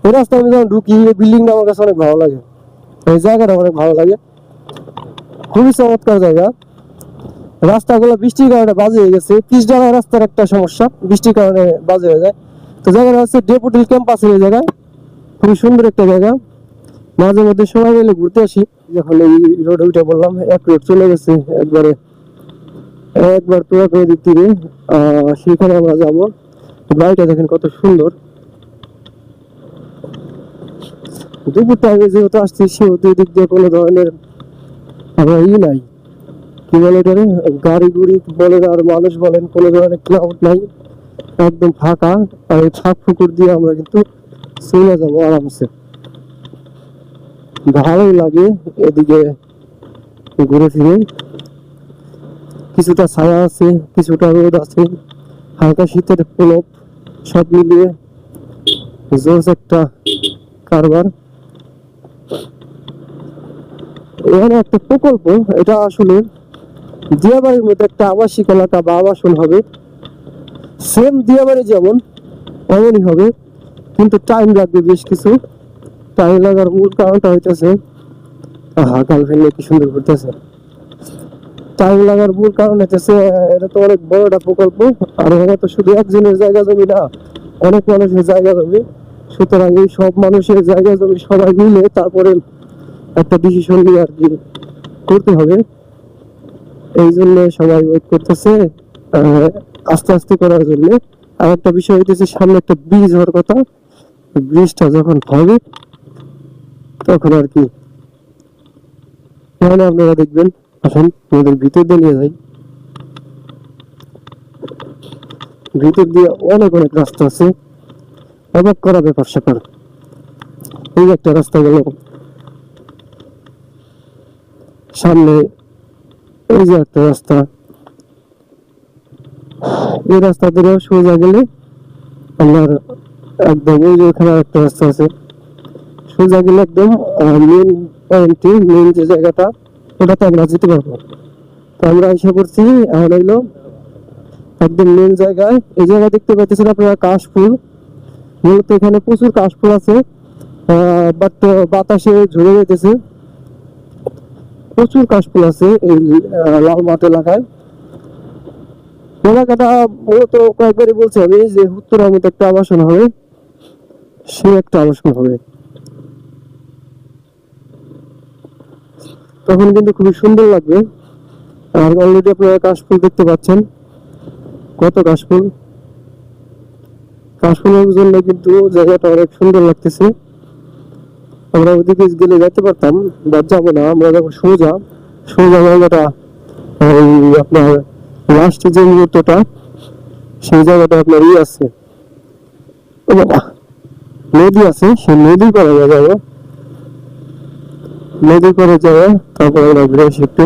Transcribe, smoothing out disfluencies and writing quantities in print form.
এই রাস্তা আমি যখন ঢুকি এই বিল্ডিংটা আমার কাছে অনেক ভালো লাগে, এই জায়গাটা অনেক ভালো লাগে, খুবই চমৎকার জায়গা। রাস্তাগুলো বৃষ্টির কারণে বাজে হয়ে গেছে, পিচ ঢালা রাস্তার একটা সমস্যা, বৃষ্টির কারণে বাজে হয়ে যায়। তো জায়গাটা হচ্ছে ডেপুটি ক্যাম্পাসের এই জায়গা, খুবই সুন্দর একটা জায়গা। মাঝে মধ্যে সময় মিলে ঘুরতে আসি। যখন এই রোডে উঠে বললাম এক রোড চলে গেছে একবারে, একবার তোরা করে দিক থেকে সেখানে আমরা যাবো। বাড়িটা দেখেন কত সুন্দর। দুপুর টাইমে যেহেতু আসছি সেহেতু দিক দিয়ে কোনো ধরনের আমার নাই, কি বলে এটারে, গাড়ি গুড়ি বলেন আর মানুষ বলেন, কোনো ধরনের ক্লাউড নাই, একদম ফাঁকা। আর এই ফাঁক ফুকুর দিয়ে আমরা কিন্তু চলে যাবো আরামসে, ভালোই লাগে এদিকে ঘুরে ফিরে। কিছুটা ছায়া আছে, কিছুটা রোদ আছে, হালকা শীতের প্রলোভ, সব মিলিয়ে জোস একটা কারবার। এখানে একটা প্রকল্প, এটা আসলে দিয়াবাড়ির মধ্যে একটা আবাসিক এলাকা বা আবাসন হবে, সেম দিয়াবাড়ি যেমন এমনই হবে, কিন্তু টাইম লাগবে বেশ কিছু। টাইম লাগার মূল কারণটা হইতেছে, গার্লফ্রেন্ড কি সুন্দর ঘুরতেছে। টাইম লাগার মূল কারণ হইতেছে এটা তো অনেক বড় একটা প্রকল্প, আর এখানে তো শুধু একজনের জায়গা জমি না, অনেক মানুষের জায়গা জমি। সুতরাং এই সব মানুষের জায়গা জমি সবাই মিলে তারপরে একটা ডিসিশন নিয়ে আর কি করতে হবে। এই জন্য সবাই ওয়েট করতেছে আস্তে আস্তে করার জন্য। আর একটা বিষয় হইতেছে সামনে একটা ব্রিজ হওয়ার কথা, ব্রিজটা যখন হবে তখন আর কি এখানে আপনারা দেখবেন। আসেন আমাদের ভিতর দিয়ে নিয়ে যাই, ভিতর দিয়ে অনেক অনেক রাস্তা আছে, অবাক করা ব্যাপার স্যাপার। এই একটা রাস্তা গেল, সামনে এই যে একটা রাস্তা, এই রাস্তা ধরে সোজা গেলে আপনার একদম ওই যে ওখানে একটা রাস্তা আছে, সোজা গেলে একদম মেন পয়েন্টে, মেন যে জায়গাটা ওটাতে আমরা যেতে পারবো। তো আমরা এসে পড়ছি এখন হইলো একদম মেন জায়গায়। এই জায়গায় দেখতে পাইতেছেন আপনারা কাশফুল, মূলত এখানে প্রচুর কাশফুল আছে, বাট বাতাসে ঝরে যেতেছে। প্রচুর কাশফুল আছে এই লাল মাঠ এলাকায়। এলাকাটা মূলত কয়েকবারই বলছি আমি যে উত্তরার মধ্যে একটা আবাসন হবে, সে একটা আবাসন হবে, তখন কিন্তু খুবই সুন্দর লাগবে। আর অলরেডি আপনারা কাশফুল দেখতে পাচ্ছেন, কত কাশফুল, কাশফুলের জন্য কিন্তু জায়গাটা অনেক সুন্দর লাগতেছে। আমরা ওদিকে গেলে যেতে পারতাম, বাট যাবো না, আমরা যখন সোজা সোজা জায়গাটা এই আপনার লাস্ট যে মুহূর্তটা, সেই জায়গাটা আপনার ই আছে, নদী আছে, সেই নদী করে যাবো, নদী করে যাবো, তারপর আমরা ঘুরে আসি একটু।